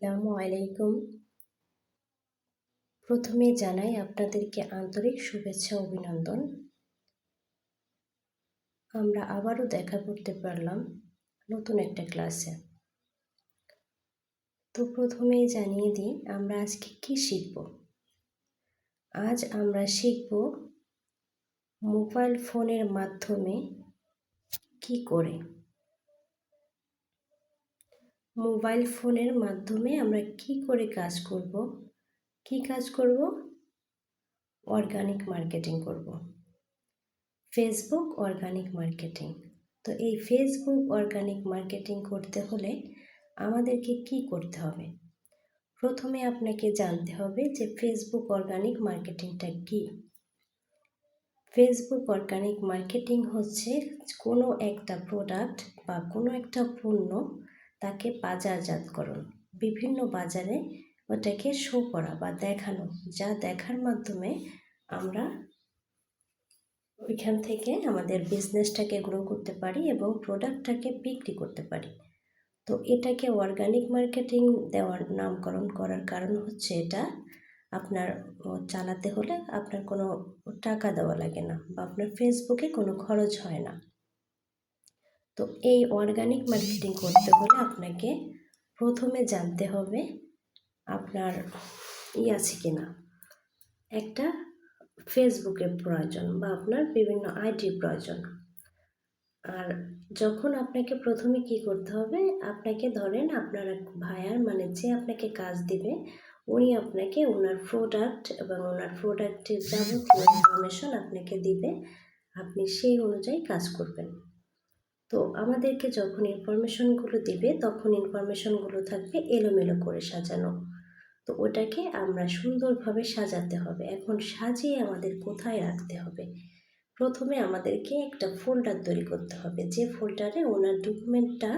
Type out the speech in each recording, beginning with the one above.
আসসালামু আলাইকুম। প্রথমে জানাই আপনাদেরকে আন্তরিক শুভেচ্ছা অভিনন্দন। আমরা আবারও দেখা করতে পারলাম নতুন একটা ক্লাসে। তো প্রথমেই জানিয়ে দিই আমরা আজকে কি শিখব। আজ আমরা শিখব মোবাইল ফোনের মাধ্যমে কি করে। মোবাইল ফোনের মাধ্যমে আমরা কি করে কাজ করব। কি কাজ করব? অর্গানিক মার্কেটিং করব। Facebook organic marketing. তো এই ফেসবুক অর্গানিক মার্কেটিং করতে হলে আমাদেরকে কি করতে হবে? প্রথমে আপনাকে জানতে হবে যে ফেসবুক অর্গানিক মার্কেটিংটা কি। ফেসবুক অর্গানিক মার্কেটিং হচ্ছে কোনো একটা প্রোডাক্ট বা কোনো একটা পণ্য তাকে বাজারজাতকরণ, বিভিন্ন বাজারে ওটাকে শো করা বা দেখানো, যা দেখার মাধ্যমে আমরা ওইখান থেকে আমাদের বিজনেসটাকে গ্রো করতে পারি এবং প্রোডাক্টটাকে বিক্রি করতে পারি। তো এটাকে অর্গানিক মার্কেটিং দেওয়ার নামকরণ করার কারণ হচ্ছে এটা আপনার চালাতে হলে আপনার কোনো টাকা দেওয়া লাগে না বা আপনার ফেসবুকে কোনো খরচ হয় না। তো এই অর্গানিক মার্কেটিং করতে হলে আপনাকে প্রথমে জানতে হবে আপনার আছে কিনা, একটা ফেসবুকের প্রয়োজন বা আপনার বিভিন্ন আইডির প্রয়োজন। আর যখন আপনাকে প্রথমে কি করতে হবে, আপনাকে ধরেন আপনার এক ভাইয়ার যে আপনাকে কাজ দিবে, উনি আপনাকে ওনার প্রোডাক্ট এবং ওনার প্রোডাক্টের যাবতীয় ইনফরমেশন আপনাকে দিবে, আপনি সেই অনুযায়ী কাজ করবেন। তো আমাদেরকে যখন ইনফরমেশনগুলো দিবে তখন ইনফরমেশনগুলো থাকবে এলোমেলো করে সাজানো। তো ওটাকে আমরা সুন্দরভাবে সাজাতে হবে। এখন সাজিয়ে আমাদের কোথায় রাখতে হবে? প্রথমে আমাদেরকে একটা ফোল্ডার তৈরি করতে হবে, যে ফোল্ডারে ওনার ডকুমেন্টটা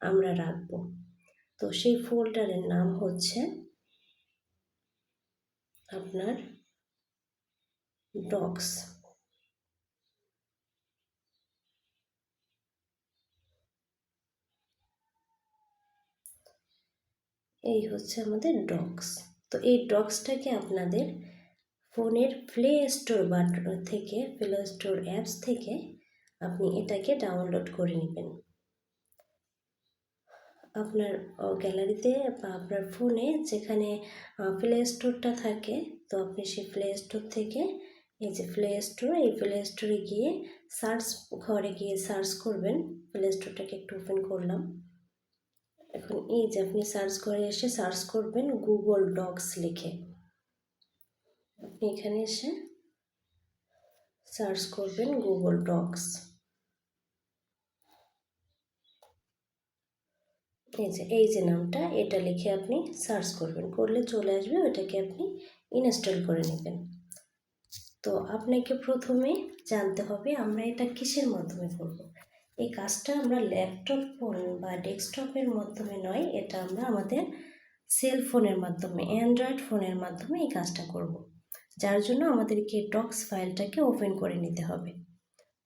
আমরা রাখব। তো সেই ফোল্ডারের নাম হচ্ছে আপনার ডক্স। এই হচ্ছে আমাদের ডক্স। তো এই ডক্সটাকে আপনাদের ফোনের প্লে স্টোর থেকে, প্লে স্টোর অ্যাপস থেকে আপনি এটাকে ডাউনলোড করে নেবেন। আপনার গ্যালারিতে বা আপনার ফোনে যেখানে প্লে স্টোরটা থাকে, তো আপনি সেই প্লে স্টোর থেকে এই যে প্লে স্টোর, এই প্লে স্টোরে গিয়ে সার্চ ঘরে গিয়ে সার্চ করবেন। প্লে স্টোরটাকে একটু ওপেন করলাম। এখন এই যে আপনি সার্চ ঘরে এসে সার্চ করবেন গুগল ডক্স লিখে। আপনি এখানে এসে সার্চ করবেন গুগল ডক্স। এই যে নামটা, এটা লিখে আপনি সার্চ করবেন, করলে চলে আসবে, ওটাকে আপনি ইনস্টল করে নেবেন। তো আপনাকে প্রথমে জানতে হবে আমরা এটা কিসের মাধ্যমে করব। এই কাজটা আমরা ল্যাপটপ ফোন বা ডেস্কটপের মাধ্যমে নয়, এটা আমরা আমাদের সেল ফোনের মাধ্যমে, অ্যান্ড্রয়েড ফোনের মাধ্যমে এই কাজটা করব। যার জন্য আমাদেরকে ডক্স ফাইলটাকে ওপেন করে নিতে হবে।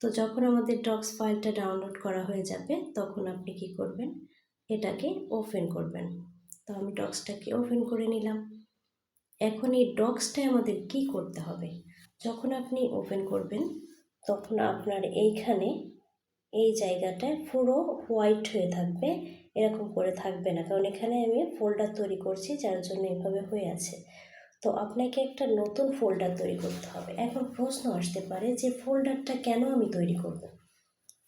তো যখন আমাদের ডক্স ফাইলটা ডাউনলোড করা হয়ে যাবে তখন আপনি কি করবেন, এটাকে ওপেন করবেন। তো আমি ডক্সটাকে ওপেন করে নিলাম। এখন এই ডক্সটায় আমাদের কি করতে হবে? যখন আপনি ওপেন করবেন তখন আপনার এইখানে এই জায়গাটায় পুরো হোয়াইট হয়ে থাকবে, এরকম করে থাকবে না, কারণ এখানে আমি ফোল্ডার তৈরি করছি যার জন্য এভাবে হয়ে আছে। তো আপনাকে একটা নতুন ফোল্ডার তৈরি করতে হবে। এখন প্রশ্ন আসতে পারে যে ফোল্ডারটা কেন আমি তৈরি করব?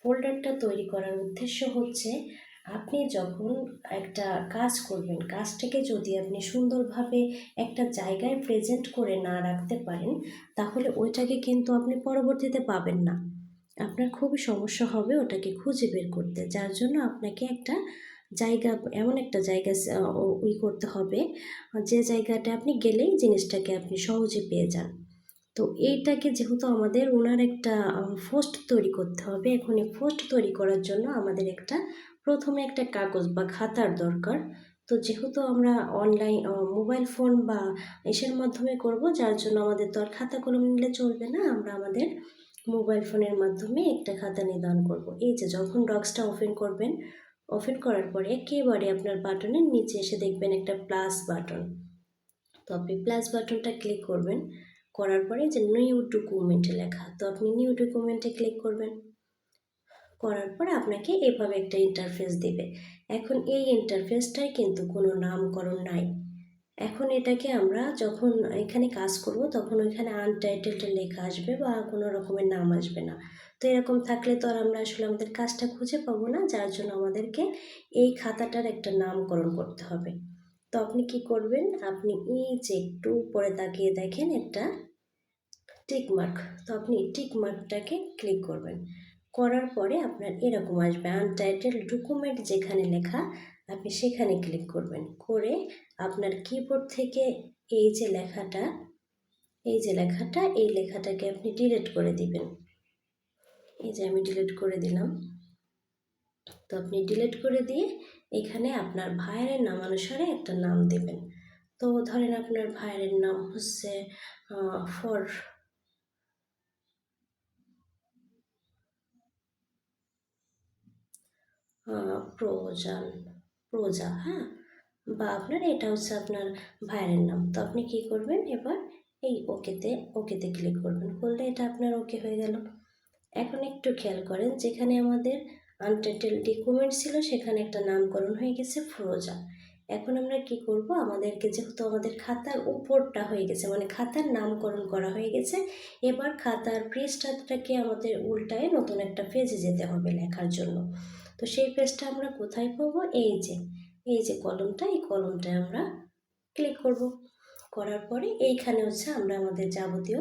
ফোল্ডারটা তৈরি করার উদ্দেশ্য হচ্ছে আপনি যখন একটা কাজ করবেন, কাজটাকে যদি আপনি সুন্দরভাবে একটা জায়গায় প্রেজেন্ট করে না রাখতে পারেন, তাহলে ওইটাকে কিন্তু আপনি পরবর্তীতে পাবেন না। আপনার খুবই সমস্যা হবে ওটাকে খুঁজে বের করতে। যার জন্য আপনাকে একটা জায়গা, এমন একটা জায়গা করতে হবে যে জায়গাটা আপনি গেলেই জিনিসটাকে আপনি সহজে পেয়ে যান। তো এইটাকে যেহেতু আমাদের ওনার একটা পোস্ট তৈরি করতে হবে, এখন এই পোস্ট তৈরি করার জন্য আমাদের প্রথমে একটা কাগজ বা খাতার দরকার। তো যেহেতু আমরা অনলাইন মোবাইল ফোন বা এসের মাধ্যমে করব, যার জন্য আমাদের তো আর খাতা কলম নিলে চলবে না, আমরা আমাদের মোবাইল ফোনের মাধ্যমে একটা খাতা নির্ধারণ করব। এই যে যখন ডক্সটা ওপেন করবেন, ওপেন করার পরে একেবারে আপনার বাটনের নিচে এসে দেখবেন একটা প্লাস বাটন। তো আপনি প্লাস বাটনটা ক্লিক করবেন, করার পরে যে নিউ ডকুমেন্ট লেখা, তো আপনি নিউ ডকুমেন্টে ক্লিক করবেন। করার পরে আপনাকে এভাবে একটা ইন্টারফেস দিবে। এখন এই ইন্টারফেসটায় কিন্তু কোনো নামকরণ নাই। এখন এটাকে আমরা যখন এখানে কাজ করব তখন ওইখানে আনটাইটেলড লেখা আসবে বা কোনো রকমের নাম আসবে না। তো এরকম থাকলে তো আর আমরা আসলে আমাদের কাজটা খুঁজে পাবো না, যার জন্য আমাদেরকে এই খাতাটার একটা নামকরণ করতে হবে। তো আপনি কি করবেন, আপনি এই যে একটু উপরে তাকিয়ে দেখেন একটা টিক মার্ক, তো আপনি টিক মার্কটাকে ক্লিক করবেন। করার পরে আপনার এরকম আসবে আনটাইটেল ডকুমেন্ট, যেখানে লেখা আপনি সেখানে ক্লিক করবেন। করে আপনার কিবোর্ড থেকে এই যে লেখাটা এই লেখাটাকে আপনি ডিলিট করে দিবেন। এই যে আমি ডিলিট করে দিলাম। তো আপনি ডিলিট করে দিয়ে এখানে আপনার ভাইয়ের নাম অনুসারে একটা নাম দেবেন। তো ধরেন আপনার ভাইয়ের নাম হচ্ছে প্রজা, হ্যাঁ, বা আপনার এটা হচ্ছে আপনার ভাইয়ের নাম। তো আপনি কি করবেন, এবার এই ওকেতে ক্লিক করবেন। করলে এটা আপনার ওকে হয়ে গেল। এখন একটু খেয়াল করেন, যেখানে আমাদের আনটাইটেল ডকুমেন্ট ছিল সেখানে একটা নামকরণ হয়ে গেছে ফ্রোজা। এখন আমরা কি করব, আমাদেরকে যেহেতু আমাদের খাতার উপরটা হয়ে গেছে, মানে খাতার নামকরণ করা হয়ে গেছে, এবার খাতার পৃষ্ঠাটাকে আমাদের উল্টায় নতুন একটা পেজে যেতে হবে লেখার জন্য। তো সেই পেজটা আমরা কোথায় পাবো, এই যে কলমটা, এই কলমটায় আমরা ক্লিক করব। করার পরে এইখানে হচ্ছে আমরা আমাদের যাবতীয়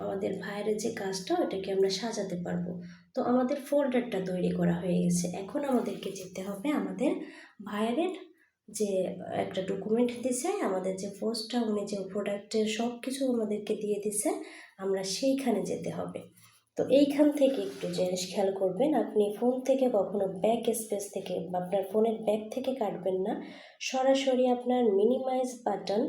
আমাদের ভাইয়ের যে কাজটা ওটাকে আমরা সাজাতে পারবো। তো আমাদের ফোল্ডারটা তৈরি করা হয়ে গেছে। এখন আমাদেরকে যেতে হবে আমাদের ভাইয়ের যে একটা ডকুমেন্ট দিছে, আমাদের যে পোস্টটা, উনি যে প্রোডাক্টের সব কিছু আমাদেরকে দিয়ে দিছে, আমরা সেইখানে যেতে হবে। তো এইখান থেকে একটু জিনিস খেয়াল করবেন, আপনি ফোন থেকে কখনো ব্যাক স্পেস থেকে বা আপনার ফোনের ব্যাক থেকে কাটবেন না। সরাসরি আপনার মিনিমাইজ বাটন,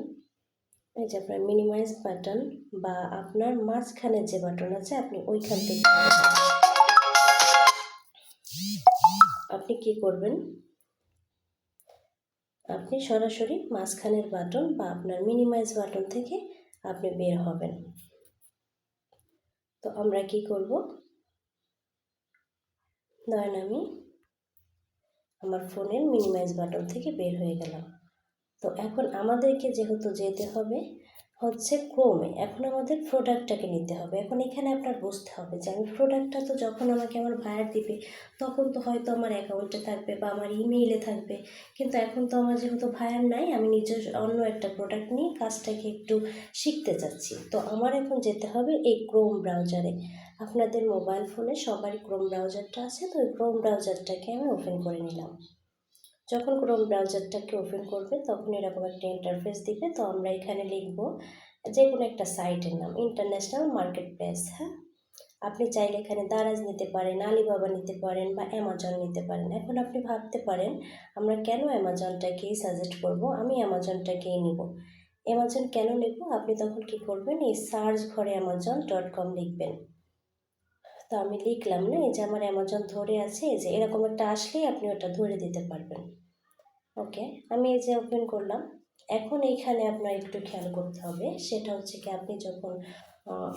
এই যে আপনার মিনিমাইজ বাটন বা আপনার মাঝখানে যে বাটন আছে আপনি ওইখান থেকে আপনি কি করবেন, আপনি সরাসরি মাঝখানের বাটন বা আপনার মিনিমাইজ বাটন থেকে আপনি বের হবেন। তো আমরা কি করব, ধরেন আমি আমার ফোনের মিনিমাইজ বাটন থেকে বের হয়ে গেলাম। তো এখন আমাদেরকে যেহেতু যেতে হবে হচ্ছে ক্রোমে, এখন আমাদের প্রোডাক্টটাকে নিতে হবে। এখন এখানে আপনার বুঝতে হবে যে আমি প্রোডাক্টটা তো যখন আমাকে আমার ভাইয়ার দিবে তখন তো হয়তো আমার অ্যাকাউন্টে থাকবে বা আমার ইমেইলে থাকবে, কিন্তু এখন তো আমার যেহেতু ভাইয়ার নাই, আমি নিজের অন্য একটা প্রোডাক্ট নিয়ে কাজটাকে একটু শিখতে চাচ্ছি। তো আমার এখন যেতে হবে এই ক্রোম ব্রাউজারে। আপনাদের মোবাইল ফোনে সবারই ক্রোম ব্রাউজারটা আছে, তো ওই ক্রোম ব্রাউজারটাকে আমি ওপেন করে নিলাম। যখন ক্রোম ব্রাউজারটাকে ওপেন করবে তখন এরকম একটা ইন্টারফেস দিবে। তো আমরা এখানে লিখব যে কোনো একটা সাইটের নাম, ইন্টারন্যাশনাল মার্কেট প্লেস, হ্যাঁ। আপনি চাইলে এখানে দারাজ নিতে পারেন, আলিবাবা নিতে পারেন বা অ্যামাজন নিতে পারেন। এখন আপনি ভাবতে পারেন আমরা কেন অ্যামাজনটাকেই সাজেস্ট করব, আমি অ্যামাজনটাকেই নিব। অ্যামাজন কেন নেব, আপনি তখন কি করবেন, এই সার্চ ঘরে amazon.com লিখবেন। তো আমি লিখলাম না, এই যে আমার অ্যামাজন ধরে আছে, এই যে এরকম একটা আসলেই আপনি ওটা ধরে দিতে পারবেন। ওকে, আমি এই যে ওপেন করলাম। এখন এইখানে আপনার একটু খেয়াল করতে হবে, সেটা হচ্ছে কি আপনি যখন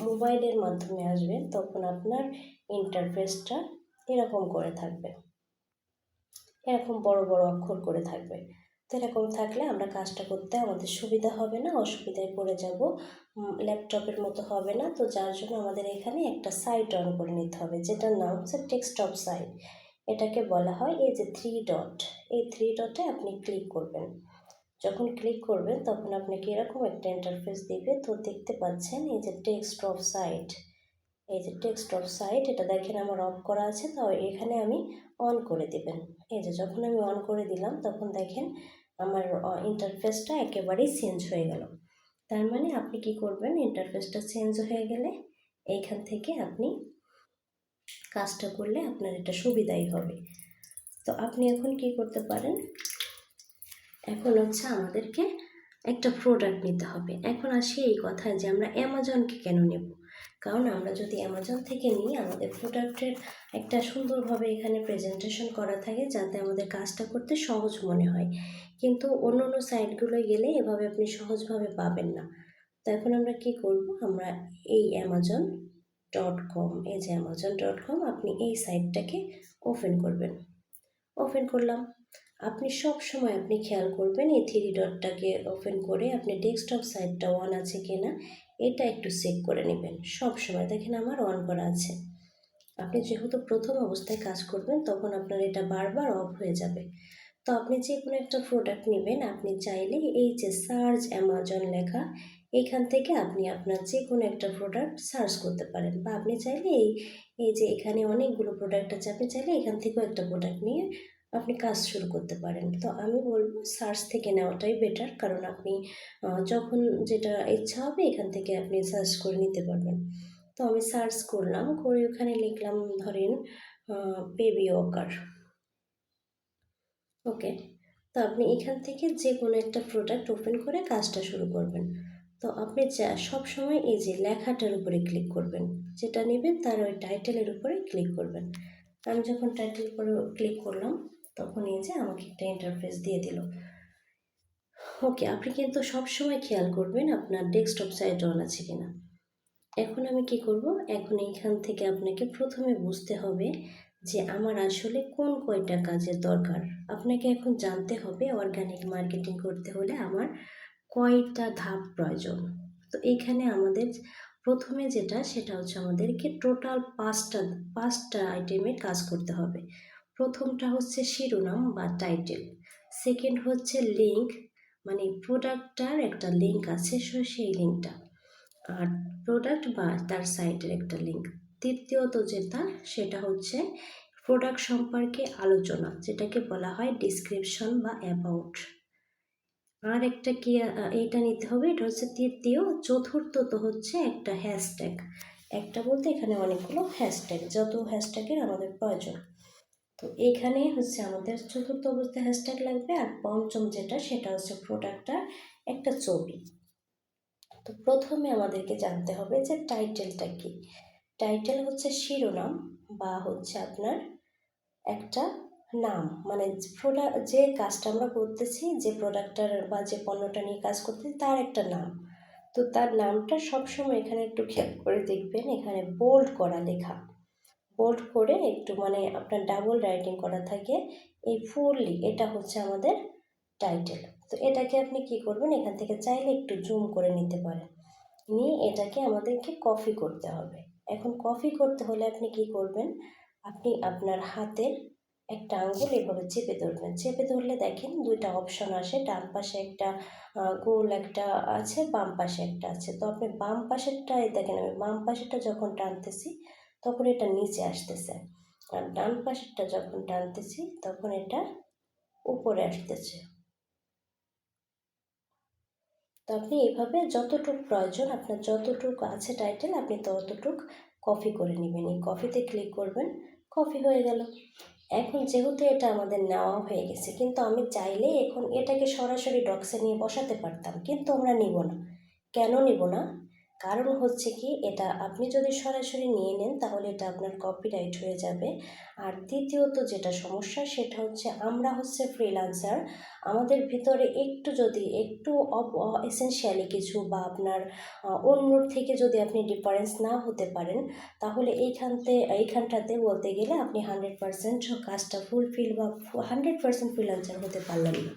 মোবাইলের মাধ্যমে আসবেন তখন আপনার ইন্টারফেসটা এরকম করে থাকবে, এরকম বড় বড় অক্ষর করে থাকবে। তো এরকম থাকলে আমরা কাজটা করতে আমাদের সুবিধা হবে না, অসুবিধায় পড়ে যাব, ল্যাপটপের মতো হবে না। তো যার জন্য আমাদের এখানে একটা সাইট অন করে নিতে হবে, যেটার নাম হচ্ছে ডেস্কটপ সাইট। এটাকে বলা হয় এই যে থ্রি ডট, এই থ্রি ডটে আপনি ক্লিক করবেন। যখন ক্লিক করবেন তখন আপনাকে এরকম একটা ইন্টারফেস দিবে। তো দেখতে পাচ্ছেন এই যে ডেস্কটপ সাইট, এই যে ডেস্কটপ সাইট, এটা দেখেন আমার অফ করা আছে, তো এখানে আমি অন করে দিবেন। এই যে যখন আমি অন করে দিলাম তখন দেখেন আমার ইন্টারফেসটা একেবারেই চেঞ্জ হয়ে গেল। তার মানে আপনি কি করবেন, ইন্টারফেসটা চেঞ্জ হয়ে গেলে এইখান থেকে আপনি কাজটা করলে আপনার এটা সুবিধাই হবে। তো আপনি এখন কি করতে পারেন, এখন হচ্ছে আমাদেরকে একটা প্রোডাক্ট নিতে হবে। এখন আসি এই কথায় যে আমরা অ্যামাজনকে কেন নেব। কারণ আমরা যদি অ্যামাজন থেকে নিই, আমাদের প্রোডাক্টের একটা সুন্দরভাবে এখানে প্রেজেন্টেশন করা থাকে যাতে আমাদের কাজটা করতে সহজ মনে হয়, কিন্তু অন্য অন্য সাইটগুলোয় গেলে এভাবে আপনি সহজভাবে পাবেন না। তো এখন আমরা কি করব, আমরা এই amazon.com, এই যে amazon.com, আপনি এই সাইটটাকে ওপেন করবেন। ওপেন করলাম। আপনি সব সময় আপনি খেয়াল করবেন এই থ্রি ডটটাকে ওপেন করে আপনি ডেস্কটপ সাইটটা অন আছে কিনা এটা একটু চেক করে নেবেন। সব সময় দেখেন আমার অন করা আছে। আপনি যেহেতু প্রথম অবস্থায় কাজ করবেন তখন আপনার এটা বারবার অফ হয়ে যাবে। তো আপনি যে কোনো একটা প্রোডাক্ট নেবেন, আপনি চাইলে এই যে সার্চ অ্যামাজন লেখা, এইখান থেকে আপনি আপনার যে কোনো একটা প্রোডাক্ট সার্চ করতে পারেন, বা আপনি চাইলে এই যে এখানে অনেকগুলো প্রোডাক্ট আছে, আপনি চাইলে এখান থেকেও একটা প্রোডাক্ট নিয়ে আপনি কাজ শুরু করতে পারেন। তো আমি বলবো সার্চ থেকে নেওয়াটাই বেটার, কারণ আপনি যখন যেটা ইচ্ছা হবে এখান থেকে আপনি সার্চ করে নিতে পারবেন। তো আমি সার্চ করলাম, করে ওখানে লিখলাম ধরেন বেবি ওয়াকার। ওকে। তো আপনি এখান থেকে যে কোনো একটা প্রোডাক্ট ওপেন করে কাজটা শুরু করবেন। তো আপনি সবসময় এই যে লেখাটার উপরে ক্লিক করবেন, যেটা নেবেন তার ওই টাইটেলের উপরে ক্লিক করবেন। আমি যখন টাইটেল উপরে ক্লিক করলাম তখন এই যে আমাকে একটা ইন্টারফেস দিয়ে দিল। ওকে, আপনি কিন্তু সবসময় খেয়াল করবেন আপনার ডেস্কটপ সাইট অন আছে কিনা। এখন আমি কি করব, এখন এইখান থেকে আপনাকে প্রথমে বুঝতে হবে যে আমার আসলে কোন কয়টা কাজের দরকার। আপনাকে এখন জানতে হবে অর্গানিক মার্কেটিং করতে হলে আমার কয়টা ধাপ প্রয়োজন। তো এইখানে আমাদের প্রথমে যেটা, সেটা হচ্ছে আমাদেরকে টোটাল পাঁচটা আইটেমের কাজ করতে হবে। প্রথমটা হচ্ছে শিরোনাম বা টাইটেল, সেকেন্ড হচ্ছে লিঙ্ক, মানে প্রোডাক্টটার একটা লিঙ্ক আছে, সেই লিঙ্কটা, আর প্রোডাক্ট বা তার সাইটের একটা লিঙ্ক। তৃতীয়ত যেটা, সেটা হচ্ছে প্রোডাক্ট সম্পর্কে আলোচনা, যেটাকে বলা হয় ডিসক্রিপশন বা অ্যাবাউট। আর একটা কি এইটা নিতে হবে, এটা হচ্ছে তৃতীয়। চতুর্থত হচ্ছে একটা হ্যাশট্যাগ, একটা বলতে এখানে অনেকগুলো হ্যাশট্যাগ, যত হ্যাশট্যাগের আমাদের প্রয়োজন। তো এইখানে হচ্ছে আমাদের চতুর্থ অবস্থায় হ্যাশট্যাগ লাগবে। আর পঞ্চম যেটা, সেটা হচ্ছে প্রোডাক্টটার একটা ছবি। তো প্রথমে আমাদেরকে জানতে হবে যে টাইটেলটা কি। টাইটেল হচ্ছে শিরোনাম বা হচ্ছে আপনার একটা নাম, মানে যে কাজটা আমরা করতেছি, যে প্রোডাক্টটার বা যে পণ্যটা নিয়ে কাজ করতেছি তার একটা নাম। তো তার নামটা সবসময় এখানে একটু খেয়াল করে দেখবেন, এখানে বোল্ড করা লেখা, বোল্ড করে একটু মানে আপনার ডাবল রাইটিং করা থাকে, এই ফুললি এটা হচ্ছে আমাদের টাইটেল। তো এটাকে আপনি কি করবেন, এখান থেকে চাইলে একটু জুম করে নিতে পারেন, নিয়ে এটাকে আমাদেরকে কপি করতে হবে। এখন কপি করতে হলে আপনি কি করবেন, আপনি আপনার হাতের একটা আঙ্গুল এভাবে চেপে ধরবেন। চেপে ধরলে দেখেন দুইটা অপশন আসে, ডান পাশে একটা গোল একটা আছে, বাম পাশে একটা আছে। তো আপনি বাম পাশেরটাই দেখেন, আমি বাম পাশেরটা যখন টানতেছি তখন এটা নিচে আসতেছে, আর ডান পাশেরটা যখন টানতেছি তখন এটা উপরে আসতেছে। তো আপনি এইভাবে যতটুকু প্রয়োজন, আপনার যতটুকু আছে টাইটেল, আপনি ততটুকু কপি করে নেবেন। এই কপিতে ক্লিক করবেন, কপি হয়ে গেল। এখন যেহেতু এটা আমাদের নেওয়া হয়ে গেছে, কিন্তু আমি চাইলে এখন এটাকে সরাসরি ডক্সে নিয়ে বসাতে পারতাম, কিন্তু আমরা নিব না। কেন নিব না? কারণ হচ্ছে কি, এটা আপনি যদি সরাসরি নিয়ে নেন তাহলে এটা আপনার কপিরাইট হয়ে যাবে। আর দ্বিতীয়ত যেটা সমস্যা, সেটা হচ্ছে আমরা হচ্ছে ফ্রিল্যান্সার, আমাদের ভিতরে একটু যদি একটু এসেনশিয়ালি কিছু বা আপনার অন্যর থেকে যদি আপনি ডিফারেন্স না হতে পারেন, তাহলে এইখানটাতে বলতে গেলে আপনি 100% কাজটা ফুলফিল বা 100% ফ্রিল্যান্সার হতে পারলেন না।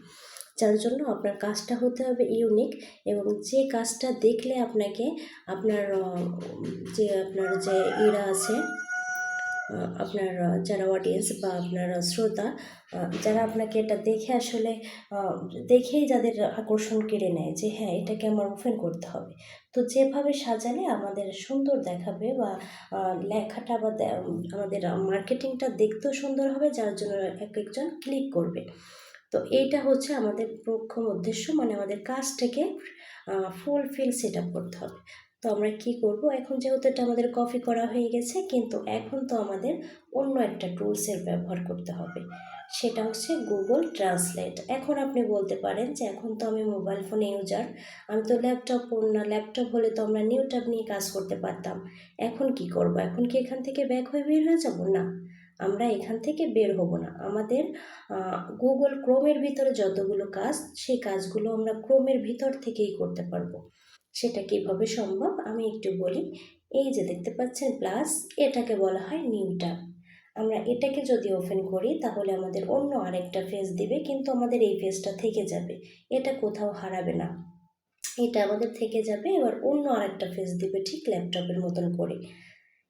যার জন্য আপনার কাজটা হতে হবে ইউনিক, এবং যে কাজটা দেখলে আপনাকে আপনার যে ইরা আছে, আপনার যারা অডিয়েন্স বা আপনার শ্রোতা, যারা আপনাকে এটা দেখে আসলে দেখেই যাদের আকর্ষণ কেড়ে নেয় যে হ্যাঁ এটাকে আমার ওপেন করতে হবে। তো যেভাবে সাজালে আমাদের সুন্দর দেখাবে বা লেখাটা বা আমাদের মার্কেটিংটা দেখতেও সুন্দর হবে, যার জন্য একজন ক্লিক করবে। তো এইটা হচ্ছে আমাদের প্রথম উদ্দেশ্য, মানে আমাদের কাজটাকে ফুলফিল সেট আপ করতে হবে। তো আমরা কি করব, এখন যেহেতু এটা আমাদের কপি করা হয়ে গেছে, কিন্তু এখন তো আমাদের অন্য একটা টুলসের ব্যবহার করতে হবে, সেটা হচ্ছে গুগল ট্রান্সলেট। এখন আপনি বলতে পারেন যে এখন তো আমি মোবাইল ফোন ইউজার, আমি তো ল্যাপটপ না, ল্যাপটপ হলে তো আমরা নিউ ট্যাব নিয়ে কাজ করতে পারতাম, এখন কি করব, এখন কি এখান থেকে ব্যাক হয়ে বের হয়ে যাব? না, আমরা এখান থেকে বের হব না। আমাদের গুগল ক্রোমের ভিতরে যতগুলো কাজ, সেই কাজগুলো আমরা ক্রোমের ভিতর থেকেই করতে পারবো। সেটা কিভাবে সম্ভব আমি একটু বলি। এই যে দেখতে পাচ্ছেন প্লাস, এটাকে বলা হয় নিউ ট্যাব। আমরা এটাকে যদি ওপেন করি তাহলে আমাদের অন্য আরেকটা পেজ দিবে, কিন্তু আমাদের এই পেজটা থেকে যাবে, এটা কোথাও হারাবে না, এটা আমাদের থেকে যাবে। এবার অন্য আরেকটা পেজ দিবে ঠিক ল্যাপটপের মতন করে।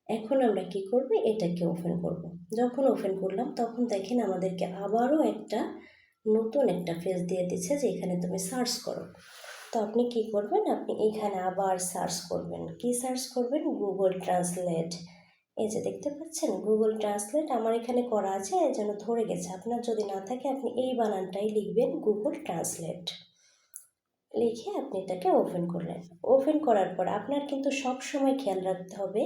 এখন আমরা কি করব, এটাকে ওপেন করব। যখন ওপেন করলাম তখন দেখেন আমাদেরকে আবারও একটা নতুন একটা পেজ দিয়ে দিচ্ছে যে এখানে তুমি সার্চ করো। তো আপনি কি করবেন, আপনি এইখানে আবার সার্চ করবেন। কি সার্চ করবেন? Google translate. এই যে দেখতে পাচ্ছেন গুগল ট্রান্সলেট আমার এখানে করা আছে, এই জন্য ধরে গেছে। আপনার যদি না থাকে আপনি এই বানানটাই লিখবেন, গুগল ট্রান্সলেট। লিখে আপনি এটাকে ওপেন করলেন। ওপেন করার পর আপনার কিন্তু সব সময় খেয়াল রাখতে হবে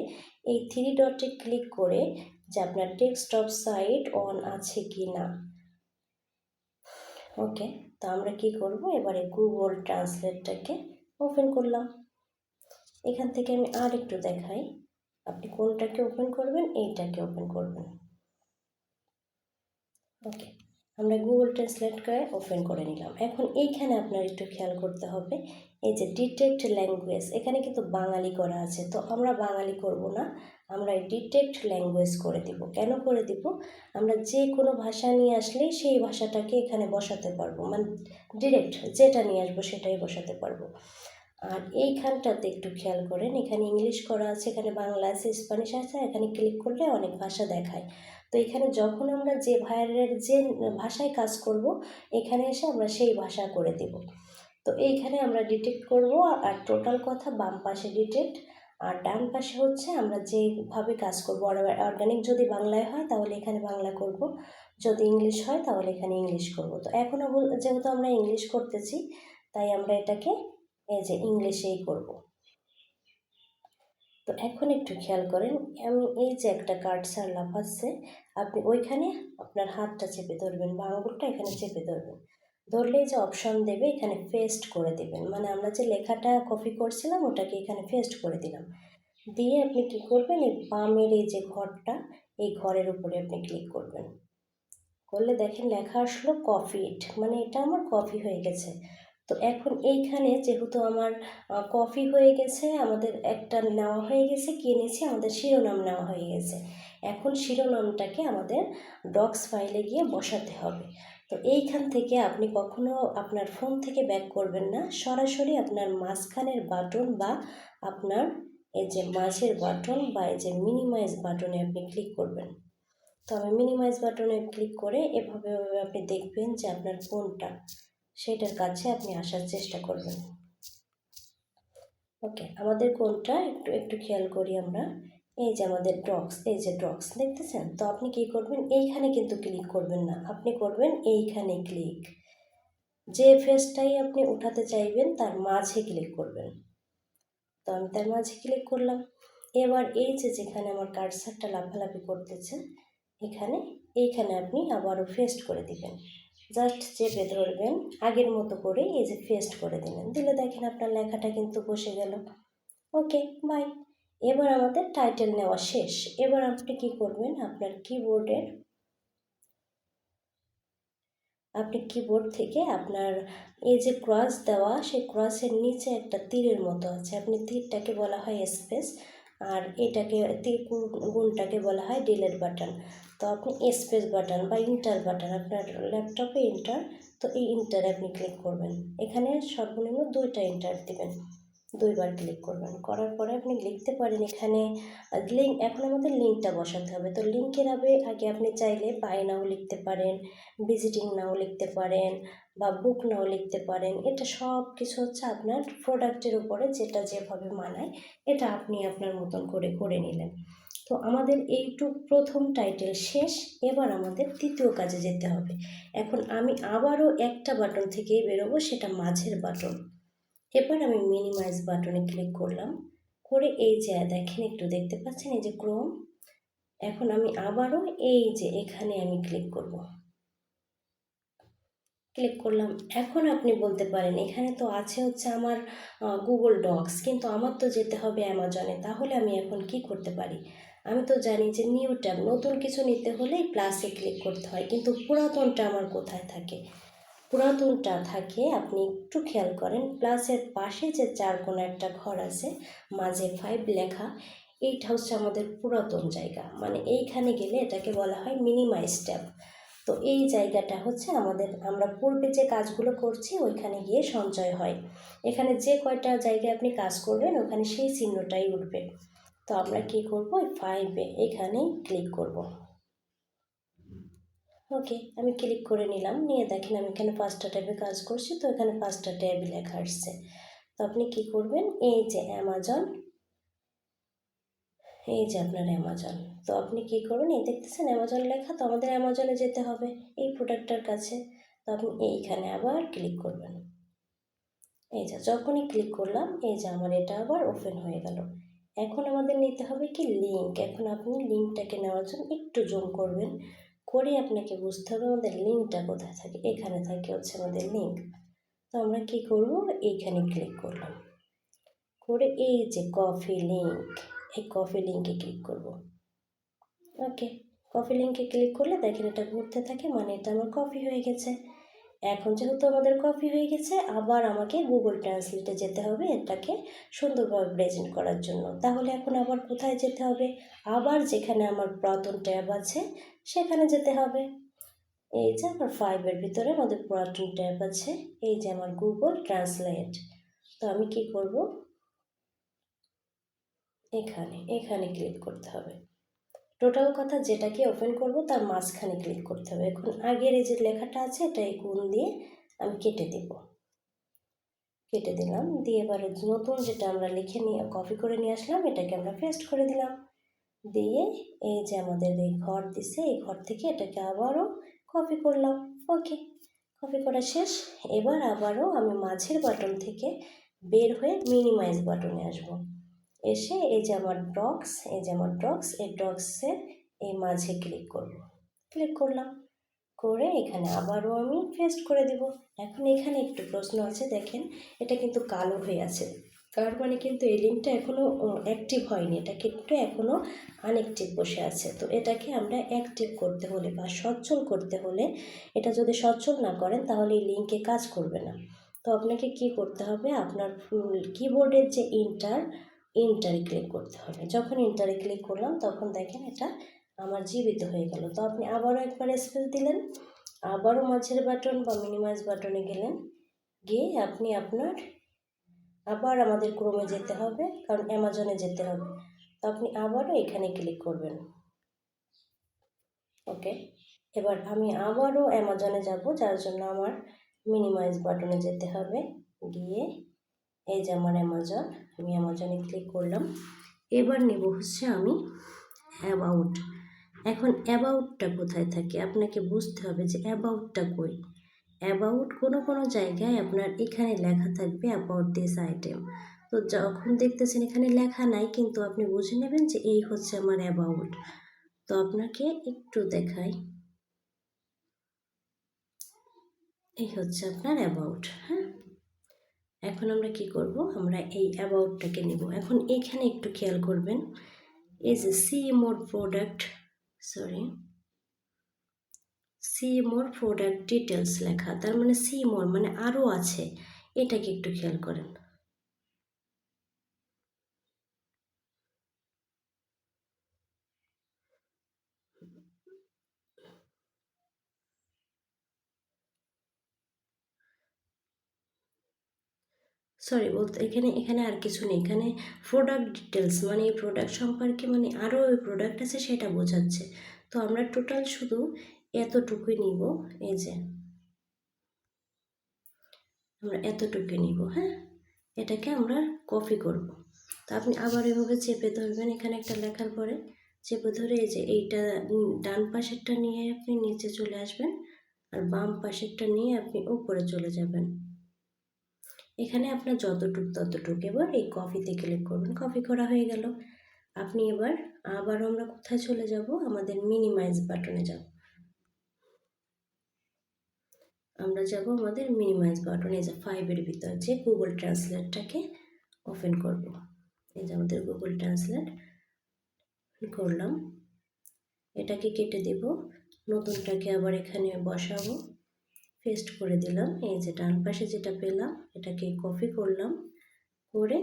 এই থ্রি ডটে ক্লিক করে যে আপনার ডেস্কটপ সাইট অন আছে কি না। ওকে, তো আমরা কি করব, এবারে গুগল ট্রান্সলেটটাকে ওপেন করলাম। এখান থেকে আমি আর একটু দেখাই, আপনি কোনটাকে ওপেন করবেন, এইটাকে ওপেন করবেন। ওকে, আমরা গুগল ট্রান্সলেটকে ওপেন করে নিলাম। এখন এইখানে আপনার একটু খেয়াল করতে হবে, এই যে ডিটেক্ট ল্যাঙ্গুয়েজ, এখানে কিন্তু বাঙালি করা আছে, তো আমরা বাঙালি করব না, আমরা ডিটেক্ট ল্যাঙ্গুয়েজ করে দিব। কেন করে দিব? আমরা যে কোনো ভাষা নিয়ে আসলেই সেই ভাষাটাকে এখানে বসাতে পারবো, মানে ডিরেক্ট যেটা নিয়ে আসবো সেটাই বসাতে পারবো। আর এইখানটাতে একটু খেয়াল করেন, এখানে ইংলিশ করা আছে, এখানে বাংলা আছে, স্প্যানিশ আছে, এখানে ক্লিক করলে অনেক ভাষা দেখায়। তো এখানে যখন আমরা যে যে ভাষায় কাজ করব, এখানে এসে আমরা সেই ভাষা করে দেব। তো এইখানে আমরা ডিটেক্ট করব, আর টোটাল কথা বাম পাশে ডিটেক্ট, আর ডান পাশে হচ্ছে আমরা যেভাবে কাজ করব। অর্গানিক যদি বাংলায় হয় তাহলে এখানে বাংলা করব, যদি ইংলিশ হয় তাহলে এখানে ইংলিশ করব। তো এখনও যেহেতু আমরা ইংলিশ করতেছি, তাই আমরা এটাকে এই যে ইংলিশেই করব। তো এখন একটু খেয়াল করেন, আমি এই যে একটা কার্সার লাফাচ্ছে, আপনি ওইখানে আপনার হাতটা চেপে ধরবেন বা আঙুলটা এখানে চেপে ধরবেন। ধরলেই যে অপশন দেবে এখানে পেস্ট করে দেবেন, মানে আমরা যে লেখাটা কপি করছিলাম ওটাকে এখানে পেস্ট করে দিলাম। দিয়ে আপনি কি করবেন, এই বামের এই যে ঘরটা, এই ঘরের উপরে আপনি ক্লিক করবেন। করলে দেখেন লেখা আসলো কপিড, মানে এটা আমার কপি হয়ে গেছে। তো এখন এইখানে যেহেতু আমার কপি হয়ে গেছে, আমাদের একটা নেওয়া হয়ে গেছে, কি নিয়েছি, আমাদের শিরোনাম নেওয়া হয়ে গেছে। এখন শিরোনামটাকে আমাদের ডক্স ফাইলে গিয়ে বসাতে হবে। তো এইখান থেকে আপনি কখনো আপনার ফোন থেকে ব্যাক করবেন না, সরাসরি আপনার মাঝখানের বাটন বা আপনার এই যে মাঝের বাটন বা এই যে মিনিমাইজ বাটনে আপনি ক্লিক করবেন। তো আমি মিনিমাইজ বাটনে ক্লিক করে এভাবে আপনি দেখবেন যে আপনার কোনটা, সেটার কাছে আপনি আসার চেষ্টা করবেন। ওকে, আমাদের কোনটা একটু একটু খেয়াল করি আমরা। এই যে আমাদের ডক্স, এই যে ডক্স দেখতেছেন, তো আপনি কি করবেন, এইখানে কিন্তু ক্লিক করবেন না, আপনি করবেন এইখানে ক্লিক। যে ফেসটাই আপনি উঠাতে চাইবেন তার মাঝে ক্লিক করবেন। তো আমি তার মাঝে ক্লিক করলাম। এবার এই যে যেখানে আমার কার্সারটা লাফালাফি করতেছে, এইখানে আপনি আবারও পেস্ট করে দিবেন। জাস্ট চেপে ধরবেন আগের মতো করে, এই যে পেস্ট করে দিলেন, দিলে দেখেন আপনার লেখাটা কিন্তু বসে গেল। ওকে, বাই। এবার আমাদের টাইটেল নেওয়া শেষ। এবার আপনি কি করবেন, আপনার কিবোর্ড থেকে আপনার এই যে ক্রস দেওয়া, সেই ক্রসের নিচে একটা তীরের মতো আছে, আপনি তীরটাকে বলা হয় স্পেস, আর এটাকে তীর গুণটাকে বলা হয় ডিলিট বাটন। তো আপনি স্পেস বাটন বা ইন্টার বাটন, আপনার ল্যাপটপে ইন্টার, তো এই ইন্টারে আপনি ক্লিক করবেন। এখানে সর্বনিম্ন 2টা ইন্টার দিবেন, 2বার ক্লিক করবেন। করার পরে আপনি লিখতে পারেন এখানে লিঙ্ক, এখন আমাদের লিঙ্কটা বসাতে হবে। তো লিঙ্কের আগে আপনি চাইলে বাই নাও লিখতে পারেন, ভিজিটিং নাও লিখতে পারেন, বা বুক নাও লিখতে পারেন। এটা সব কিছু হচ্ছে আপনার প্রোডাক্টের উপরে যেটা যেভাবে মানায়, এটা আপনি আপনার মতন করে করে নিলেন। তো আমাদের এইটুক প্রথম টাইটেল শেষ। এবার আমাদের দ্বিতীয় কাজে যেতে হবে। এখন আমি আবারও একটা বাটন থেকেই বেরোবো, সেটা মাঝের বাটন। এবার আমি মিনিমাইজ বাটনে ক্লিক করলাম। করে এই যে দেখেন, একটু দেখতে পাচ্ছেন এই যে ক্রোম। এখন আমি আবারও এই যে এখানে আমি ক্লিক করব। ক্লিক করলাম। এখন আপনি বলতে পারেন এখানে তো আছে হচ্ছে আমার গুগল ডক্স, কিন্তু আমার তো যেতে হবে অ্যামাজনে, তাহলে আমি এখন কি করতে পারি? আমি তো জানি যে নিউ ট্যাব, নতুন কিছু নিতে হলে প্লাসে ক্লিক করতে হয়, কিন্তু পুরাতনটা আমার কোথায় থাকে? পুরাতনটা থাকে, আপনি একটু খেয়াল করেন, প্লাসের পাশে যে চার কোণা একটা ঘর আছে, মাঝে 5 লেখা, এইটা হচ্ছে আমাদের পুরাতন জায়গা। মানে এইখানে গেলে এটাকে বলা হয় মিনিমাইজ ট্যাব। তো এই জায়গাটা হচ্ছে আমাদের, আমরা পূর্বে যে কাজগুলো করছি ওইখানে গিয়ে সঞ্চয় হয়। এখানে যে কয়টা জায়গায় আপনি কাজ করবেন ওখানে সেই চিহ্নটাই উঠবে। তো আমরা কি করব, 5-এ এখানেই ক্লিক করব। ওকে, আমি ক্লিক করে নিলাম। নিয়ে দেখেন আমি এখানে 5টা ট্যাবে কাজ করছি, তো এখানে 5টা ট্যাব লেখা আসছে। তো আপনি কি করবেন, এই যে অ্যামাজন, এই যে আপনার অ্যামাজন। তো আপনি কি করবেন, এই দেখতেছেন অ্যামাজন লেখা, তো আমাদের অ্যামাজনে যেতে হবে এই প্রোডাক্টটার কাছে। তো আপনি এইখানে আবার ক্লিক করবেন। এই যে যখনই ক্লিক করলাম, এই যে আমার এটা আবার ওপেন হয়ে গেল। এখন আমাদের নিতে হবে কি লিঙ্ক। এখন আপনি লিঙ্কটাকে নেওয়ার জন্য একটু জুম করবেন, করে আপনাকে বুঝতে হবে আমাদের লিঙ্কটা কোথায় থাকে। এখানে থাকে হচ্ছে আমাদের লিঙ্ক। তো আমরা কি করব, এইখানে ক্লিক করলাম, করে এই যে কফি লিঙ্ক, এই কফি লিঙ্কে ক্লিক করব। ওকে, কফি লিঙ্কে ক্লিক করলে দেখেন এটা ঘুরতে থাকে, মানে এটা আমার কপি হয়ে গেছে। এখন যেহেতু আমাদের কপি হয়ে গেছে, আবার আমাকে গুগল ট্রান্সলেটে যেতে হবে এটাকে সুন্দরভাবে প্রেজেন্ট করার জন্য। তাহলে এখন আবার কোথায় যেতে হবে, আবার যেখানে আমার পুরাতন ট্যাব আছে সেখানে যেতে হবে। এই যে আমার 5-এর ভিতরে আমাদের পুরাতন ট্যাব আছে, এই যে আমার গুগল ট্রান্সলেট। তো আমি কি করব, এখানে এখানে ক্লিক করতে হবে। টোটাল কথা, যেটাকে ওপেন করব তার মাঝখানে ক্লিক করতে হবে। এখন আগের এই যে লেখাটা আছে এটা এই গুণ দিয়ে আমি কেটে দেব। কেটে দিলাম, দিয়ে এবারে নতুন যেটা আমরা লিখে নিয়ে কপি করে নিয়ে আসলাম এটাকে আমরা পেস্ট করে দিলাম। দিয়ে এই যে আমাদের এই ঘর দিছে, এই ঘর থেকে এটাকে আবারও কপি করলাম। ওকে, কপি করা শেষ। এবার আবারও আমি মাঝের বাটন থেকে বের হয়ে মিনিমাইজ বাটনে আসব। এসে এই যে আমার ডক্স, এই যে আমার ডক্স, এই ডক্সের এই মাঝে ক্লিক করব। ক্লিক করলাম, করে এখানে আবারও আমি পেস্ট করে দেব। এখন এখানে একটু প্রশ্ন আছে, দেখেন এটা কিন্তু কালো হয়ে আছে, তার মানে কিন্তু এই লিঙ্কটা এখনও অ্যাক্টিভ হয়নি, এটা কিন্তু এখনও আনঅ্যাক্টিভ বসে আছে। তো এটাকে আমরা অ্যাক্টিভ করতে হলে বা সচ্ছল করতে হলে, এটা যদি সচ্ছল না করেন তাহলে এই লিঙ্কে কাজ করবে না। তো আপনাকে কি করতে হবে, আপনার কিবোর্ডের যে ইন্টারে ক্লিক করতে হবে। যখন ইন্টারে ক্লিক করলাম তখন দেখেন এটা আমার জীবিত হয়ে গেল। তো আপনি আবারও একবার স্পেস দিলেন, আবারও মাঝের বাটন বা মিনিমাইজ বাটনে গেলেন, গিয়ে আপনি আপনার আবার আমাদের ক্রোমে যেতে হবে, কারণ অ্যামাজনে যেতে হবে। তো আপনি আবারও এখানে ক্লিক করবেন। ওকে, এবার আমি আবারও অ্যামাজনে যাব, যার জন্য আমার মিনিমাইজ বাটনে যেতে হবে। গিয়ে এই যে আমার অ্যামাজন, আমি অ্যামাজনে ক্লিক করলাম। এবার নেব হচ্ছে আমি অ্যাবাউট। এখন অ্যাবাউটটা কোথায় থাকে আপনাকে বুঝতে হবে যে অ্যাবাউটটা কই। অ্যাবাউট কোনো কোনো জায়গায় আপনার এখানে লেখা থাকবে অ্যাবাউট দিস আইটেম। তো যখন দেখতেছেন এখানে লেখা নাই, কিন্তু আপনি বুঝে নেবেন যে এই হচ্ছে আমার অ্যাবাউট। তো আপনাকে একটু দেখাই, এই হচ্ছে আপনার অ্যাবাউট। হ্যাঁ, এখন আমরা কি করব, আমরা এই অ্যাবাউটটাকে নেব। এখন এখানে একটু খেয়াল করবেন, এই যে see more product, see more product details লেখা, তার মানে সি মোর মানে আরও আছে, এটাকে একটু খেয়াল করেন। সরি বলতে, এখানে এখানে আর কিছু নেই, এখানে প্রোডাক্ট ডিটেলস মানে এই প্রোডাক্ট সম্পর্কে, মানে আরও ওই প্রোডাক্ট আছে সেটা বোঝাচ্ছে। তো আমরা টোটাল শুধু এতটুকুই নিব, এই যে আমরা এতটুকুই নিব। হ্যাঁ, এটাকে আমরা কপি করব। তো আপনি আবার এভাবে চেপে ধরবেন, এখানে একটা লেখার পরে চেপে ধরে এই যে এইটা ডান পাশেরটা নিয়ে আপনি নিচে চলে আসবেন, আর বাম পাশেরটা নিয়ে আপনি উপরে চলে যাবেন। এখানে আপনার যতটুক ততটুক। এবার এই কপিতে ক্লিক করবেন, কপি করা হয়ে গেল। আপনি এবার আবারও আমরা কোথায় চলে যাব, আমাদের মিনিমাইজ বাটনে যাব। আমরা যাব আমাদের মিনিমাইজ বাটনে, এই যে 5 এর ভিতর যে গুগল ট্রান্সলেটটাকে ওপেন করব। এই যে আমাদের গুগল ট্রান্সলেট করলাম, এটাকে কেটে দেব, নতুনটাকে আবার এখানে বসাবো, পেস্ট করে দিলাম। এই যে ডান পাশে যেটা পেলাম এটাকে কপি করলাম, করে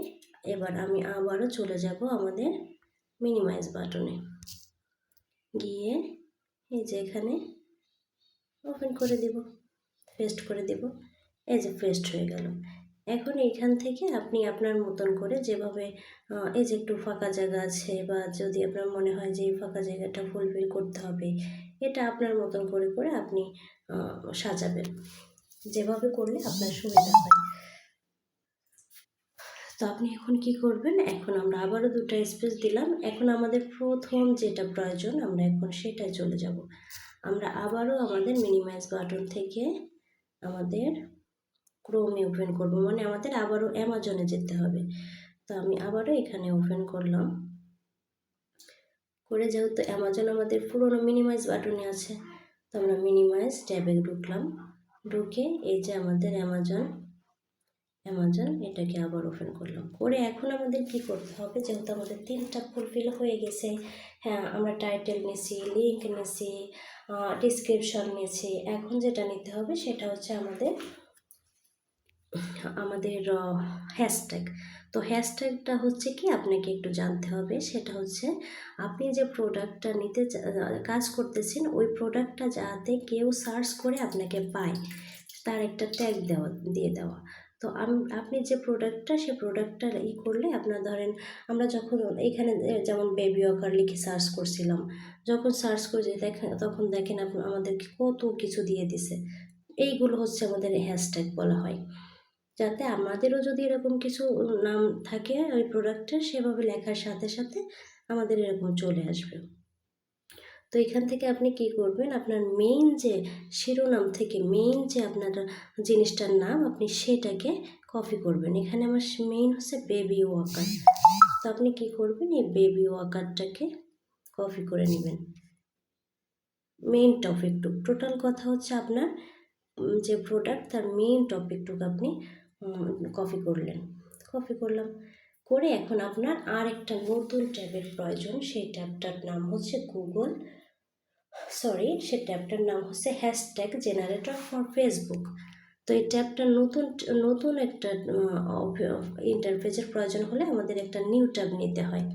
এবার আমি আবারও চলে যাব আমাদের মিনিমাইজ বাটনে, গিয়ে এই যে এখানে ওপেন করে দেব, পেস্ট করে দেব। এই যে পেস্ট হয়ে গেল। এখন এইখান থেকে আপনি আপনার মতন করে যেভাবে এই যে একটু ফাঁকা জায়গা আছে, বা যদি আপনার মনে হয় যে এই ফাঁকা জায়গাটা ফুলফিল করতে হবে, এটা আপনার মতন করে করে আপনি সাজাবেন, যেভাবে করলে আপনার সুবিধা হয়। তো আপনি এখন কি করবেন, এখন আমরা আবারও 2টা স্পেস দিলাম। এখন আমাদের প্রথম যেটা প্রয়োজন আমরা এখন সেটাই চলে যাব। আমরা আবারও আমাদের মিনিমাইজ বাটন থেকে আমাদের ক্রোমে ওপেন করব, মানে আমাদের আবারও অ্যামাজনে যেতে হবে। তো আমি আবারও এখানে ওপেন করলাম, করে যেহেতু অ্যামাজন আমাদের পুরোনো মিনিমাইজ বাটনে আছে, তো আমরা মিনিমাইজ ট্যাবে ঢুকলাম, ঢুকে এই যে আমাদের অ্যামাজন এটাকে আবার ওপেন করলাম, করে এখন আমাদের কি করতে হবে, যেহেতু আমাদের 3টা ফুলফিল হয়ে গেছে, হ্যাঁ আমরা টাইটেল নিয়েছি, লিঙ্ক নিয়েছি, ডিসক্রিপশন নিয়েছি, এখন যেটা নিতে হবে সেটা হচ্ছে আমাদের হ্যাশট্যাগ। তো হ্যাশট্যাগটা হচ্ছে কি, আপনাকে একটু জানতে হবে, সেটা হচ্ছে আপনি যে প্রোডাক্টটা নিতে কাজ করতেছেন, ওই প্রোডাক্টটা যাতে কেউ সার্চ করে আপনাকে পায়, তার একটা ট্যাগ দিয়ে দেওয়া। তো আপনি যে প্রোডাক্টটা, সে প্রোডাক্টটা করলে আপনার ধরেন, আমরা যখন এখানে যেমন বেবি ওয়াকার লিখে সার্চ করছিলাম, যখন সার্চ করে তখন দেখেন আমাদেরকে কত কিছু দিয়ে দিছে। এইগুলো হচ্ছে আমাদের হ্যাশট্যাগ বলা হয়, যাতে আমাদেরও যদি এরকম কিছু নাম থাকে ওই প্রোডাক্টের, সেভাবে লেখার সাথে সাথে আমাদের এরকম চলে আসবে। তো এখান থেকে আপনি কি করবেন, আপনার মেইন যে শিরোনাম থেকে মেইন যে আপনার জিনিসটার নাম, আপনি সেটাকে কপি করবেন। এখানে আমার মেইন হচ্ছে বেবি ওয়াকার, তো আপনি কি করবেন, এই বেবি ওয়াকারটাকে কপি করে নেবেন। মেইন টপিকটুক, টোটাল কথা হচ্ছে আপনার যে প্রোডাক্ট তার মেইন টপিকটুকু আপনি কপি করলাম, করে এখন আপনার আর একটা নতুন ট্যাবের প্রয়োজন। সেই ট্যাবটার নাম হচ্ছে সে ট্যাবটার নাম হচ্ছে হ্যাশট্যাগ জেনারেটর ফর ফেসবুক। তো এই ট্যাবটার নতুন একটা ইন্টারফেসের প্রয়োজন হলে আমাদের একটা নিউ ট্যাব নিতে হয়।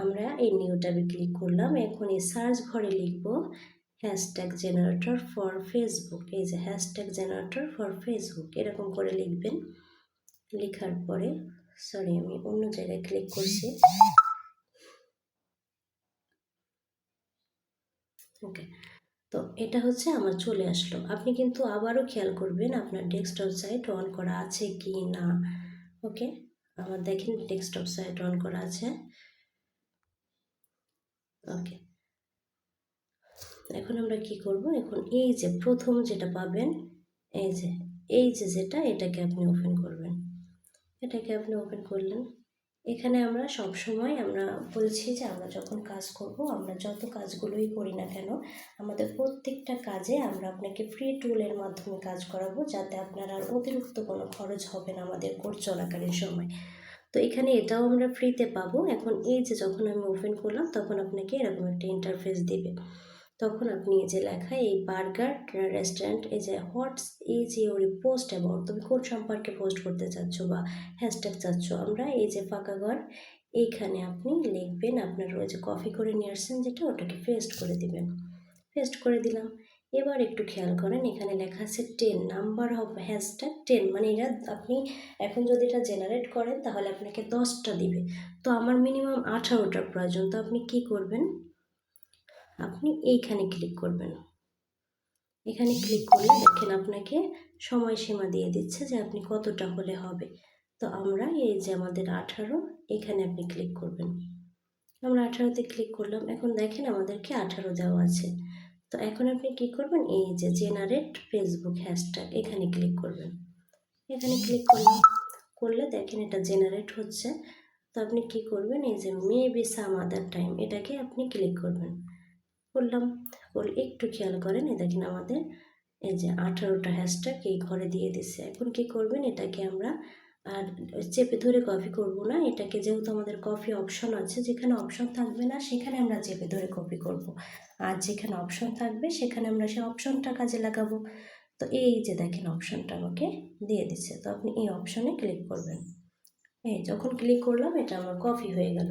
আমরা এই নিউ ট্যাবে ক্লিক করলাম, এখন এই সার্চ ঘরে লিখব হ্যাশট্যাগ জেনারেটর ফর ফেসবুক। এই যে হ্যাশট্যাগ জেনারেটর ফর ফেসবুক, এরকম করে লিখবেন। লেখার পরে আমি অন্য জায়গায় ক্লিক করছি, ওকে। তো এটা হচ্ছে আমার চলে আসলো। আপনি কিন্তু আবারও খেয়াল করবেন আপনার ডেস্কটপ সাইট অন করা আছে কি না, ওকে। আমার দেখেন ডেস্কটপ সাইট অন করা আছে, ওকে। এখন আমরা কি করব, এখন এই যে প্রথম যেটা পাবেন, এটাকে আপনি ওপেন করবেন। এটাকে আপনি ওপেন করলেন। এখানে আমরা সবসময় আমরা বলছি যে আমরা যখন কাজ করব, আমরা যত কাজগুলোই করি না কেন, আমাদের প্রত্যেকটা কাজে আমরা আপনাকে ফ্রি টুলের মাধ্যমে কাজ করাবো, যাতে আপনার আর অতিরিক্ত কোনো খরচ হবে না আমাদের কোর্স চলাকালীন সময়। তো এখানে এটাও আমরা ফ্রিতে পাবো। এখন এই যে যখন আমি ওপেন করলাম, তখন আপনাকে এরকম একটা ইন্টারফেস দিবে। তখন আপনি এই যে লেখা, এই বার্গার রেস্টুরেন্ট, এই যে হোয়াটস ইজ ইউর পোস্ট অ্যাবাউট, তুমি কোন সম্পর্কে পোস্ট করতে চাচ্ছ বা হ্যাশট্যাগ চাচ্ছ, আমরা এই যে ফাঁকা ঘর, এইখানে আপনি লিখবেন আপনার ওই যে কপি করে নিয়ে আসছেন যেটা, ওটাকে পেস্ট করে দিবেন। পেস্ট করে দিলাম। এবার একটু খেয়াল করেন, এখানে লেখা আছে 10 নাম্বার অফ হ্যাশট্যাগ 10, মানে এটা আপনি এখন যদি এটা জেনারেট করেন তাহলে আপনাকে 10টা দিবে। তো আমার মিনিমাম 18টার প্রয়োজন। তো আপনি কি করবেন, আপনি এইখানে ক্লিক করবেন। এখানে ক্লিক করলে দেখেন আপনাকে সময়সীমা দিয়ে দিচ্ছে যে আপনি কতটা হলে হবে। তো আমরা এই যে আমাদের 18, এখানে আপনি ক্লিক করবেন। আমরা 18তে ক্লিক করলাম। এখন দেখেন আমাদেরকে 18 দেওয়া আছে। তো এখন আপনি কি করবেন, এই যে জেনারেট ফেসবুক হ্যাশট্যাগ, এখানে ক্লিক করবেন। এখানে ক্লিক করলাম। করলে দেখেন এটা জেনারেট হচ্ছে। তো আপনি কি করবেন, এই যে মেবি সাম আদার টাইম এটাকে আপনি ক্লিক করবেন। করলাম, করলে একটু খেয়াল করেন, এই দেখেন আমাদের এই যে 18টা হ্যাশট্যাগ এই ঘরে দিয়ে দিচ্ছে। এখন কি করবেন, এটাকে আমরা আর চেপে ধরে কপি করব না, এটাকে যেহেতু আমাদের কপি অপশন আছে, যেখানে অপশন থাকবে না সেখানে আমরা চেপে ধরে কপি করব, আর যেখানে অপশন থাকবে সেখানে আমরা সেই অপশনটা কাজে লাগাবো। তো এই যে দেখেন অপশনটা আমাকে দিয়ে দিচ্ছে, তো আপনি এই অপশনে ক্লিক করবেন। এই যখন ক্লিক করলাম এটা আমার কপি হয়ে গেল।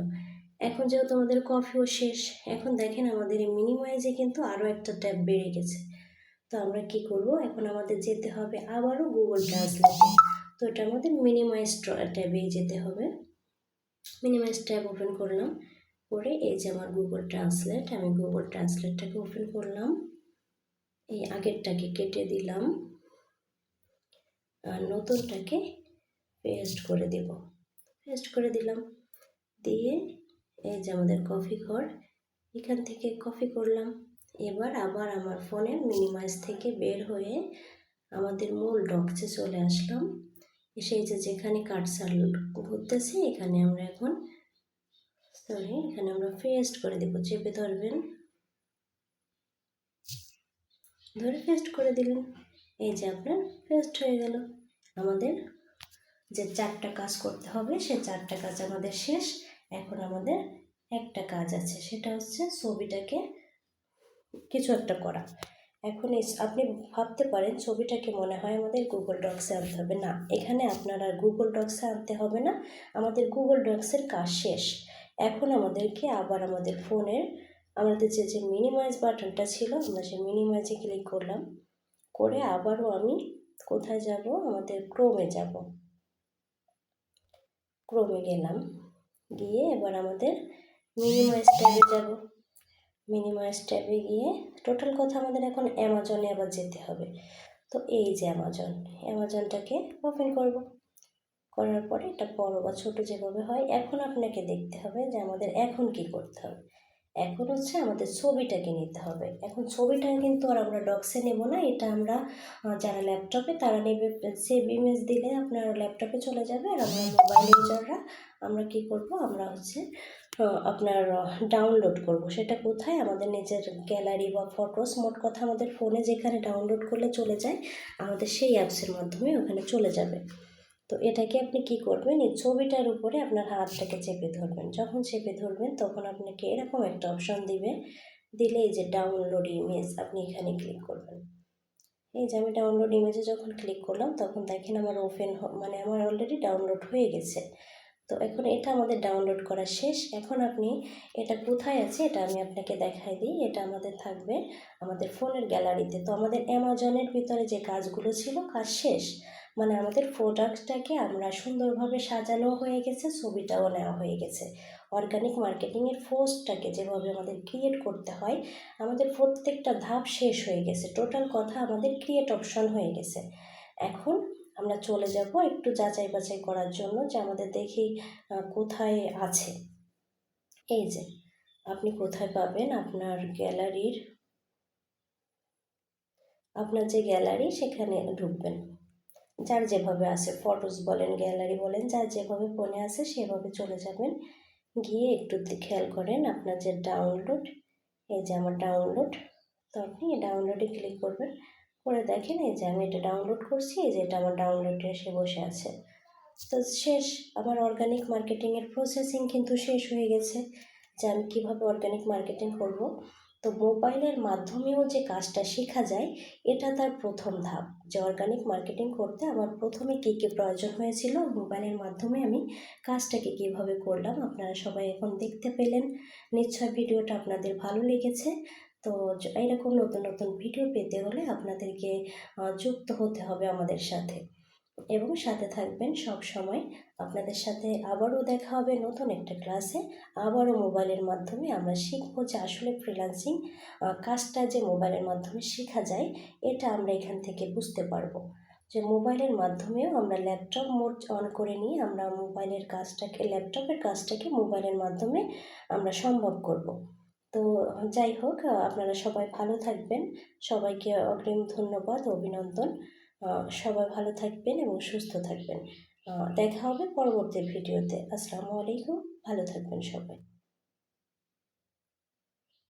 এখন যেহেতু আমাদের কপিও শেষ, এখন দেখেন আমাদের এই মিনিমাইজে কিন্তু আরও একটা ট্যাব বেড়ে গেছে। তো আমরা কি করব, এখন আমাদের যেতে হবে আবারও গুগল ট্রান্সলেটে। তো এটা আমাদের মিনিমাইজ ট্যাবেই যেতে হবে। মিনিমাইজ ট্যাব ওপেন করলাম, করে এই যে আমার গুগল ট্রান্সলেট, আমি গুগল ট্রান্সলেটটাকে ওপেন করলাম, এই আগেরটাকে কেটে দিলাম আর নতুনটাকে পেস্ট করে দেব। পেস্ট করে দিলাম, দিয়ে এই যে আমাদের কপি ঘর, এখান থেকে কপি করলাম। এবার আবার আমার ফোনের মিনিমাইজ থেকে বের হয়ে আমাদের মূল ডক্সে চলে আসলাম। এসে যে যেখানে কার্সার ঘুরতেছে এখানে আমরা এখন এখানে আমরা পেস্ট করে দেবো। চেপে ধরবেন, ধরে পেস্ট করে দিলেন, এই যে আপনার পেস্ট হয়ে গেল। আমাদের যে 4টা কাজ করতে হবে সে 4টা কাজ আমাদের শেষ। এখন আমাদের একটা কাজ আছে, সেটা হচ্ছে ছবিটাকে কিছু একটা করা। এখন আপনি ভাবতে পারেন ছবিটাকে মনে হয় আমাদের গুগল ডক্সে আনতে হবে, না, এখানে আপনার আর গুগল ডক্সে আনতে হবে না, আমাদের গুগল ডক্সের কাজ শেষ। এখন আমাদেরকে আবার আমাদের ফোনের আমাদের যে মিনিমাইজ বাটনটা ছিল, আমরা সেই মিনিমাইজে ক্লিক করলাম, করে আবারও আমি কোথায় যাব, আমাদের ক্রোমে যাব। ক্রোমে গেলাম, গিয়ে এবার আমাদের মিনিমাইজ ট্যাবে যাব। মিনিমাইজ ট্যাবে গিয়ে টোটাল কথা আমাদের এখন অ্যামাজনে আবার যেতে হবে। তো এই যে অ্যামাজনটাকে ওপেন করব। করার পরে এটা বড় বা ছোট যেভাবে হয়, এখন আপনাকে দেখতে হবে যে আমাদের এখন কি করতে হবে। এখন হচ্ছে আমাদের ছবিটাকে নিতে হবে। এখন ছবিটা কিন্তু আর আমরা ডক্সে নেব না, এটা আমরা যারা ল্যাপটপে তারা নেবে, সেভ ইমেজ দিলে আপনার ল্যাপটপে চলে যাবে। আর আমরা মোবাইল ইউজাররা আমরা কি করব, আমরা হচ্ছে আপনার ডাউনলোড করব। সেটা কোথায়, আমাদের নিজের গ্যালারি বা ফটোস, মোট কথা আমাদের ফোনে যেখানে ডাউনলোড করলে চলে যায়, আমাদের সেই অ্যাপসের মাধ্যমে ওখানে চলে যাবে। তো এটাকে আপনি কি করবেন, এই ছবিটার উপরে আপনার হাতটাকে চেপে ধরবেন। যখন চেপে ধরবেন তখন আপনাকে এরকম একটা অপশন দিবে, দিলে এই যে ডাউনলোড ইমেজ আপনি এখানে ক্লিক করবেন। এই যে আমি ডাউনলোড ইমেজে যখন ক্লিক করলাম তখন দেখেন আমার মানে আমার অলরেডি ডাউনলোড হয়ে গেছে। তো এখন এটা আমাদের ডাউনলোড করা শেষ। এখন আপনি এটা কোথায় আছে এটা আমি আপনাকে দেখাই দিই। এটা আমাদের থাকবে আমাদের ফোনের গ্যালারিতে। তো আমাদের অ্যামাজনের ভিতরে যে কাজগুলো ছিল কাজ শেষ, মানে আমাদের প্রোডাক্টটাকে আমরা সুন্দরভাবে সাজানো হয়ে গেছে, ছবিটাও নেওয়া হয়ে গেছে। অর্গানিক মার্কেটিংয়ের পোস্টটাকে যেভাবে আমাদের ক্রিয়েট করতে হয়, আমাদের প্রত্যেকটা ধাপ শেষ হয়ে গেছে। টোটাল কথা আমাদের ক্রিয়েট অপশন হয়ে গেছে। এখন আমরা চলে যাব একটু যাচাই বাছাই করার জন্য যে আমাদের দেখি কোথায় আছে। এই যে আপনি কোথায় পাবেন, আপনার গ্যালারির, আপনার যে গ্যালারি সেখানে ঢুকবেন। যার যেভাবে আছে, ফটোস বলেন, গ্যালারি বলেন, যার যেভাবে ফোনে আছে সেভাবে চলে যাবেন। গিয়ে একটু খেয়াল করেন আপনার যে ডাউনলোড, এই যে আমার ডাউনলোড, তো আপনি ডাউনলোডে ক্লিক করবেন। করে দেখেন এই যে আমি এটা ডাউনলোড করছি, এই যে এটা আমার ডাউনলোডে এসে বসে আছে। তো শেষ, আমার অর্গানিক মার্কেটিংয়ের প্রসেসিং কিন্তু শেষ হয়ে গেছে, যে আমি কীভাবে অর্গানিক মার্কেটিং করব। তো মোবাইলের মাধ্যমেও যে কাজটা শেখা যায়, এটা তার প্রথম ধাপ। যে অর্গানিক মার্কেটিং করতে আমার প্রথমে কী কী প্রয়োজন হয়েছিল, মোবাইলের মাধ্যমে আমি কাজটাকে কীভাবে করলাম, আপনারা সবাই এখন দেখতে পেলেন। নিশ্চয় ভিডিওটা আপনাদের ভালো লেগেছে। তো এরকম নতুন নতুন ভিডিও পেতে হলে আপনাদেরকে যুক্ত হতে হবে আমাদের সাথে, এবং সাথে থাকবেন সব সময়। আপনাদের সাথে আবারও দেখা হবে নতুন একটা ক্লাসে। আবারও মোবাইলের মাধ্যমে আমরা শিখব যে আসলে ফ্রিল্যান্সিং কাজটা যে মোবাইলের মাধ্যমে শেখা যায়, এটা আমরা এখান থেকে বুঝতে পারবো। যে মোবাইলের মাধ্যমেও আমরা ল্যাপটপ মোড অন করে নিয়ে আমরা মোবাইলের কাজটাকে, ল্যাপটপের কাজটাকে মোবাইলের মাধ্যমে আমরা সম্ভব করব। তো যাই হোক, আপনারা সবাই ভালো থাকবেন। সবাইকে অগ্রিম ধন্যবাদ, অভিনন্দন। সবাই ভালো থাকবেন এবং সুস্থ থাকবেন। দেখা হবে পরবর্তী ভিডিওতে। আসসালামু আলাইকুম, ভালো থাকবেন সবাই।